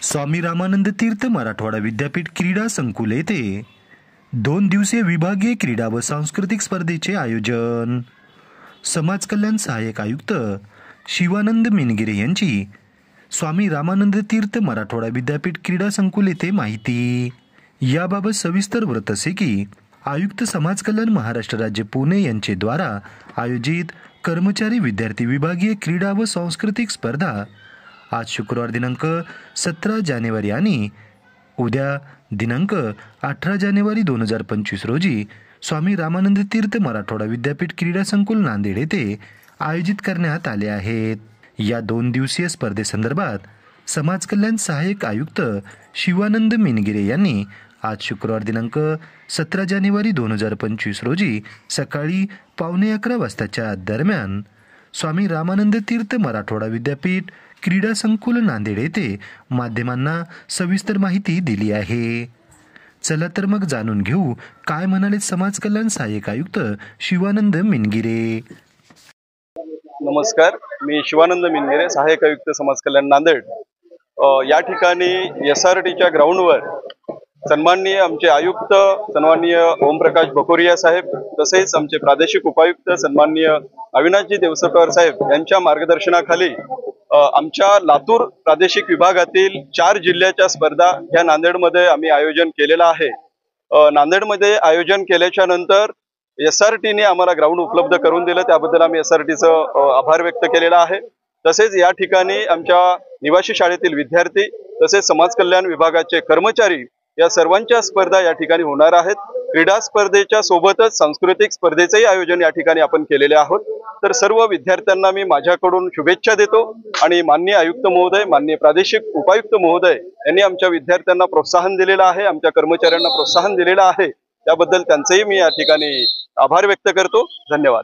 स्वामी रामानंद तीर्थ मराठवाडा विद्यापीठ क्रीडा संकुल येथे 2 दिवसीय विभागीय क्रीडा व सांस्कृतिक स्पर्धेचे आयोजन। समाज कल्याण सहाय्यक आयुक्त शिवानंद मिनगिरे यांची स्वामी रामानंद तीर्थ मराठवाडा विद्यापीठ क्रीडा संकुल येथे माहिती। याबाबत सविस्तर वृत्त असे की आयुक्त समाज कल्याण महाराष्ट्र राज्य पुणे यांचे द्वारा आयोजित कर्मचारी विद्यार्थी विभागीय क्रीडा व सांस्कृतिक स्पर्धा आज शुक्रवार दिनांक 17 जानेवारी आणि उद्या दिनांक 18 जानेवारी 2025 रोजी स्वामी रामानंद तीर्थ मराठवाडा विद्यापीठ क्रीडा संकुल नांदेड येथे आयोजित करण्यात आले आहेत। या 2 दिवसीय स्पर्धेसंदर्भात समाज कल्याण सहाय्यक आयुक्त शिवानंद मिनगिरे यांनी आज शुक्रवार दिनांक 17 जानेवारी 2025 रोजी सकाळी 11:15 वाजताच्या दरम्यान स्वामी रामानंद तीर्थ मराठवाडा विद्यापीठ क्रीडा संकुल नांदेड येथे माध्यमांना सविस्तर माहिती दिली आहे। चला तर मग जाणून घेऊ काय म्हणाले समाज कल्याण सहाय्यक आयुक्त शिवानंद मिनगिरे। नमस्कार, मी शिवानंद मिनगिरे, सहाय्यक आयुक्त समाज कल्याण नांदेड। या ठिकाणी SRTच्या ग्राउंडवर सन्माननीय आमचे आयुक्त सन्माननीय ओमप्रकाश बकोरिया साहेब तसेच आमचे प्रादेशिक उपायुक्त सन्माननीय अविनाशजी देवसरकर साहेब यांच्या मार्गदर्शनाखाली आमच्या लातूर प्रादेशिक विभागातील 4 जिल्ह्याच्या स्पर्धा या नांदेडमध्ये आम्ही आयोजन केलेला आहे। नांदेडमध्ये आयोजन केल्याच्या नंतर SRTने आम्हाला ग्राउंड उपलब्ध करून दिलं, त्याबद्दल आम्ही SRTचं आभार व्यक्त केलेला आहे। तसेच या ठिकाणी आमच्या निवासी शाळेतील विद्यार्थी तसेच समाज कल्याण विभागाचे कर्मचारी या सर्वांच्या स्पर्धा या ठिकाणी होणार आहेत। क्रीडा स्पर्धेच्या सोबतच सांस्कृतिक स्पर्धेचेही आयोजन या ठिकाणी आपण केलेले आहोत। तर सर्व विद्यार्थ्यांना मी माझ्याकडून शुभेच्छा देतो आणि माननीय आयुक्त महोदय, माननीय प्रादेशिक उपायुक्त महोदय यांनी आमच्या विद्यार्थ्यांना प्रोत्साहन दिलेलं आहे, आमच्या कर्मचाऱ्यांना प्रोत्साहन दिलेलं आहे, त्याबद्दल त्यांचेही मी या ठिकाणी आभार व्यक्त करतो। धन्यवाद।